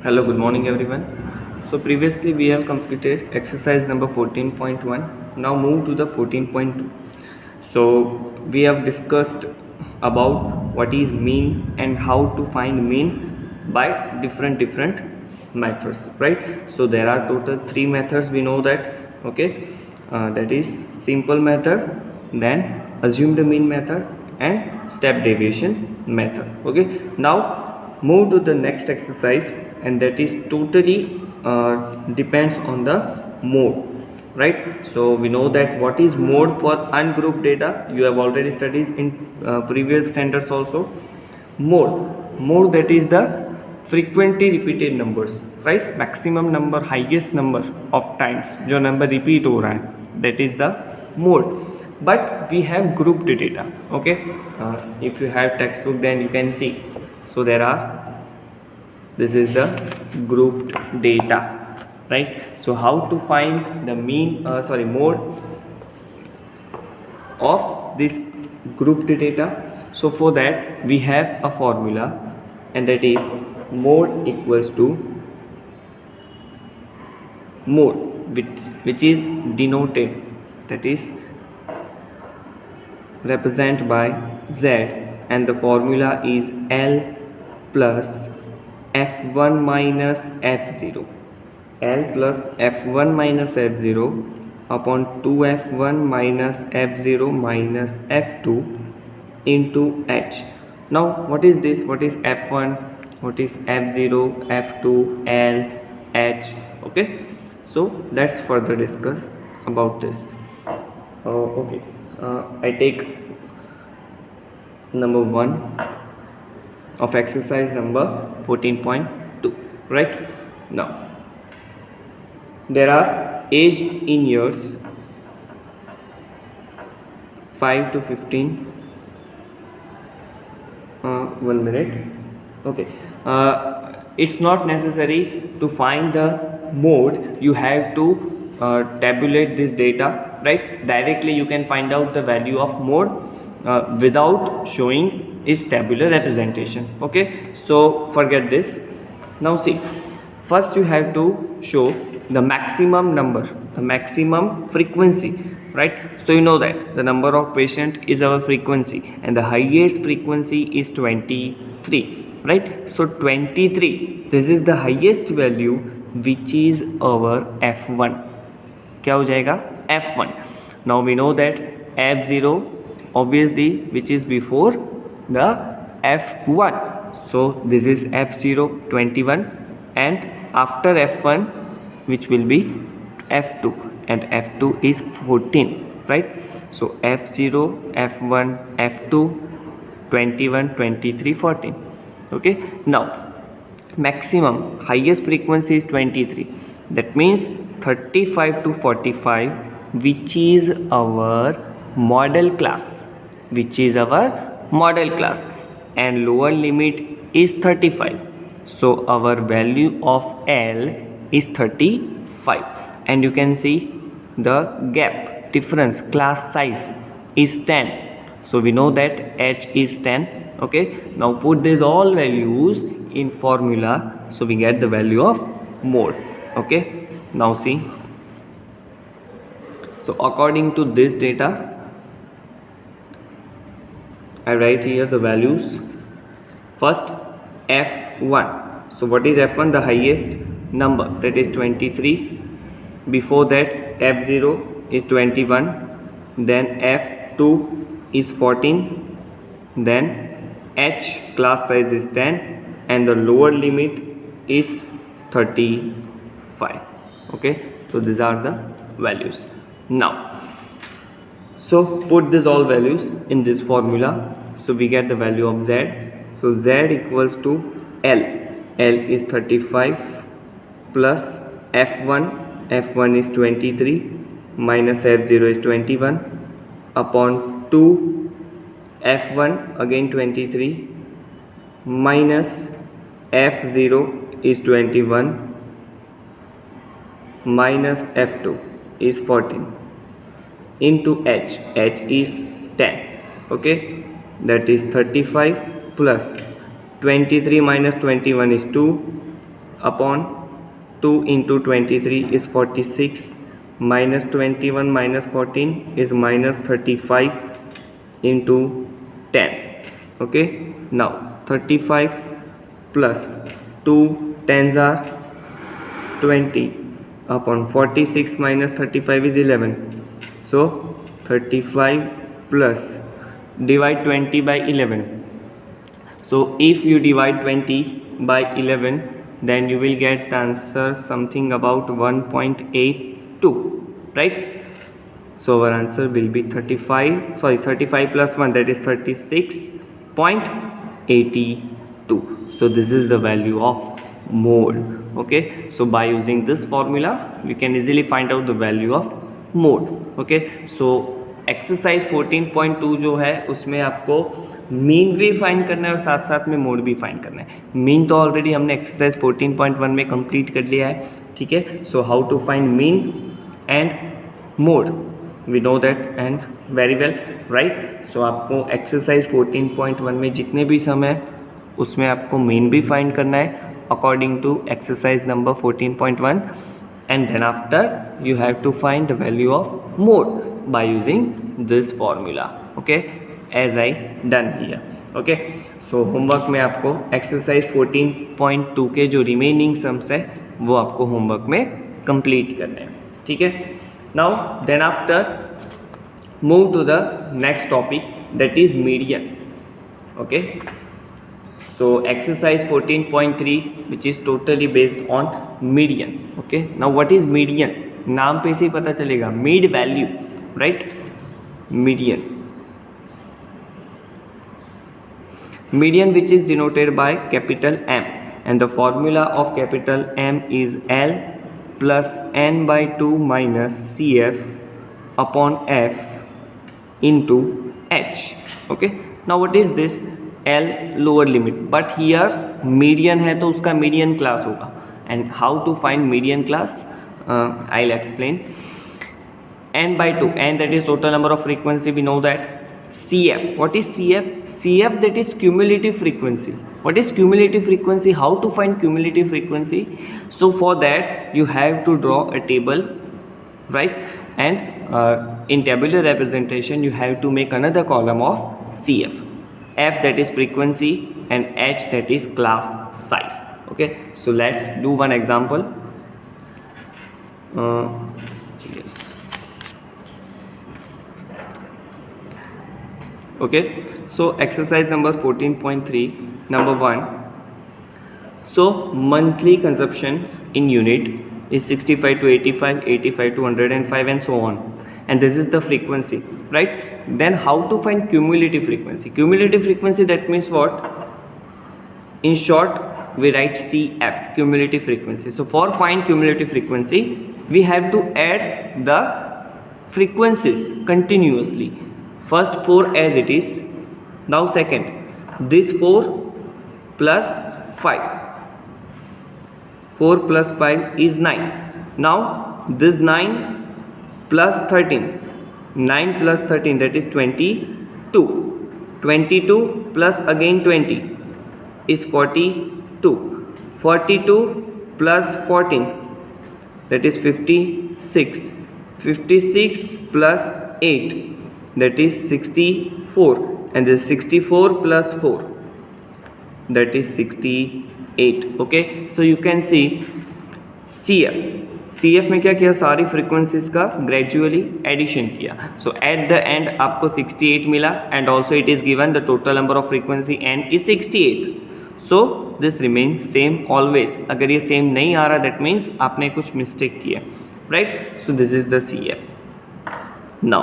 Hello, good morning everyone. So previously we have completed exercise number 14.1. Now move to the 14.2. So we have discussed about what is mean and how to find mean by different methods, right? So there are total 3 methods, we know that, okay? That is simple method, then assumed mean method and step deviation method, okay? Now move to the next exercise, and that is totally depends on the mode, right? So we know that what is mode for ungrouped data, you have already studied in previous standards also. Mode that is the frequently repeated numbers, right? Maximum number, highest number of times जो number repeat हो रहा है, that is the mode. But we have grouped data, okay? If you have textbook, then you can see. So there are, this is the grouped data, right? So how to find the mean mode of this grouped data? So for that we have a formula, and that is mode equals to mode which is denoted, that is represented by Z, and the formula is L plus F1 minus F0, L plus F1 minus F0 upon 2F1 minus F0 minus F2 into H. Now what is this? What is F1? What is F0, F2, L, H? Okay, so let's further discuss about this. Okay, I take number 1 of exercise number 14.2, right? Now there are age in years 5 to 15. 1 minute. Okay, it's not necessary to find the mode, you have to tabulate this data, right? Directly you can find out the value of mode without showing its tabular representation, okay? So forget this. Now see, first you have to show the maximum number, the maximum frequency, right? So you know that the number of patient is our frequency, and the highest frequency is 23, right? So 23, this is the highest value, which is our F1. क्या हो जाएगा? F1. Now we know that F0 obviously which is before the F1, so this is F0 21, and after F1 which will be F2, and F2 is 14, right? So F0, F1, F2, 21, 23, 14, okay? Now maximum highest frequency is 23, that means 35 to 45, which is our model class, and lower limit is 35, so our value of L is 35, and you can see the gap difference, class size is 10, so we know that H is 10, okay? Now put these all values in formula, so we get the value of mode, okay? Now see, so according to this data, I write here the values. First F1, so what is F1? The highest number, that is 23. Before that F0 is 21, then F2 is 14, then H class size is 10, and the lower limit is 35, okay? So these are the values. Now so put these all values in this formula, so we get the value of Z. So Z equals to L is 35 plus F1 is 23 minus F0 is 21 upon 2 F1 again 23 minus F0 is 21 minus F2 is 14 into H is 10, okay? That is 35 plus 23 minus 21 is 2 upon 2 into 23 is 46, minus 21 minus 14 is minus 35 into 10. Okay, now 35 plus 2 tens are 20 upon 46 minus 35 is 11. So 35 plus divide 20 by 11. So if you divide 20 by 11, then you will get the answer something about 1.82, right? So our answer will be 35 plus 1, that is 36.82. so this is the value of mode. Okay, so by using this formula we can easily find out the value of mode. Okay, so exercise 14.2 जो है उसमें आपको mean भी find करना है और साथ साथ में मोड भी फाइंड करना है. मीन तो ऑलरेडी हमने एक्सरसाइज 14.1 में कंप्लीट कर लिया है. ठीक है, so how to find mean and mode we know that and very well, right. So आपको एक्सरसाइज 14.1 में जितने भी सम है उसमें आपको मीन भी फाइंड करना है according to exercise number 14.1, and then after you have to find the value of mode by using this formula. Okay, as I done here. Okay, so homework में आपको exercise 14.2 के जो remaining sums है वो आपको homework में complete करने हैं. ठीक है, now then after move to the next topic, that is median. Okay, so exercise 14.3 which is totally based on median. Okay, now what is median? नाम पे से ही पता चलेगा, mid value, right? median which is denoted by capital M, and the formula of capital M is L plus n by 2 minus CF upon F into H. Okay, now what is this? L lower limit, but here median है तो उसका median class होगा. And how to find median class? I'll explain. N by 2, and that is total number of frequency, we know that. CF, what is CF? CF, that is cumulative frequency. What is cumulative frequency? How to find cumulative frequency? So for that you have to draw a table, right? And in tabular representation you have to make another column of CF. F, that is frequency, and H, that is class size. Okay, so let's do one example. Yes. Okay, so exercise number 14.3, number 1. So monthly consumption in unit is 65 to 85, 85 to 105 and so on, and this is the frequency, right? Then how to find cumulative frequency? Cumulative frequency, that means what? In short we write CF, cumulative frequency. So for find cumulative frequency we have to add the frequencies continuously. First 4 as it is, now second this 4 plus 5, 4 plus 5 is 9. Now this 9 plus 13, 9 plus 13, that is 22. 22 plus again 20 is 42. 42 plus 14, that is 56. 56 plus 8, that is 64, and this 64 plus 4, that is 68. Okay, so you can see CF में क्या किया, सारी frequencies का gradually addition किया. सो at the end आपको 68 मिला, and also it is given the total number of frequency N is 68. So this remains same always. अगर ये सेम नहीं आ रहा दैट मीन्स आपने कुछ मिस्टेक किया, right. So this is the CF. Now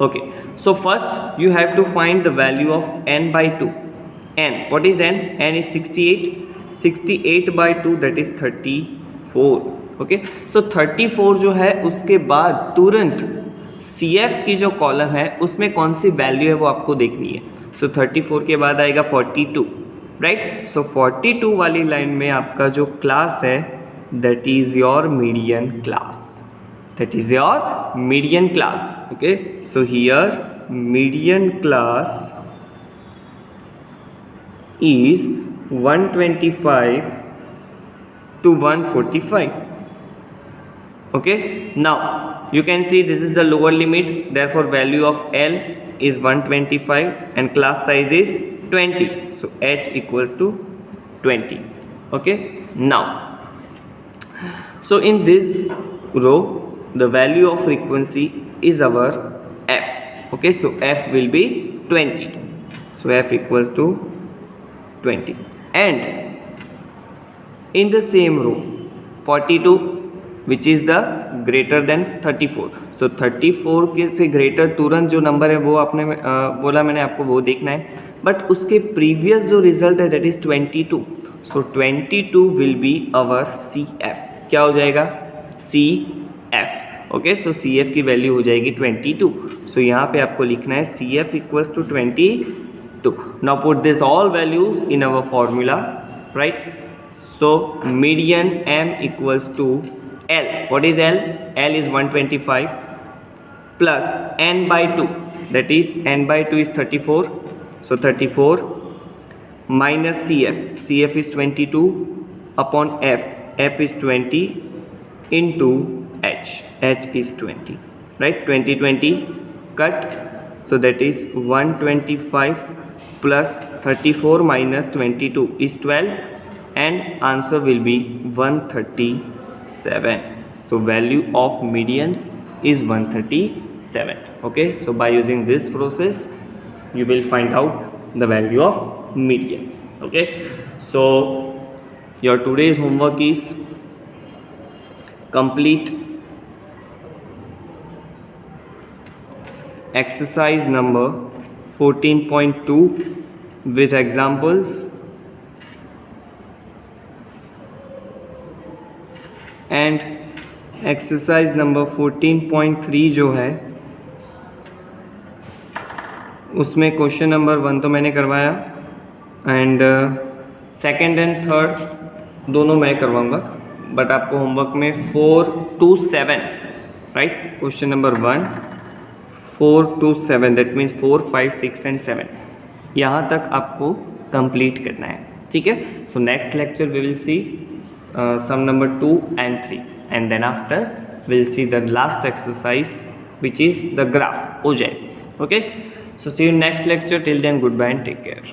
okay, so first you have to find the value of n by 2. N, what is n? N is 68. 68 by 2, that is 34. okay, so 34 जो है उसके बाद तुरंत CF की जो column है उसमें कौन सी वैल्यू है वो आपको देखनी है. सो 34 के बाद आएगा 42, राइट. सो 42 वाली लाइन में आपका जो क्लास है that is your median class. That is your median class. Okay, so here median class is 125 to 145. Okay, now you can see this is the lower limit, therefore value of L is 125 and class size is 20, so H equals to 20. Okay, now so in this row the value of frequency is our F. Okay, so F will be 20, so F equals to 20. And in the same row 42 which is the greater than 34, so 34 के से greater तुरंत जो number है वो आपने बोला मैंने आपको वो देखना है, बट उसके प्रीवियस जो रिजल्ट है that is 22, so 22 will be our C F. क्या हो जाएगा? C F. Okay, so C F की वैल्यू हो जाएगी 22. सो यहाँ पे आपको लिखना है C F equals to 22. Now put this all values in our formula, right? So median M equals to L. What is L? L is 125 plus N by 2. That is N by 2 is 34. So 34 minus CF. CF is 22 upon F. F is 20 into H. H is 20. Right? 20 20 cut. So that is 125 plus 34 minus 22 is 12. And answer will be 137. So value of median is 137. Okay, so by using this process you will find out the value of median. Okay, so your today's homework is complete exercise number 14.2 with examples and exercise number 14.3 जो है उसमें question number 1 तो मैंने करवाया and second and third दोनों मैं करवाऊंगा, but आपको होमवर्क में 4 to 7, right? Question number 1 4 to 7, that means 4 5 6 and 7 यहाँ तक आपको कंप्लीट करना है. ठीक है, so next lecture we will see sum number 2 and 3, and then after we'll see the last exercise which is the graph OJ. Okay, so see you next lecture. Till then, goodbye and take care.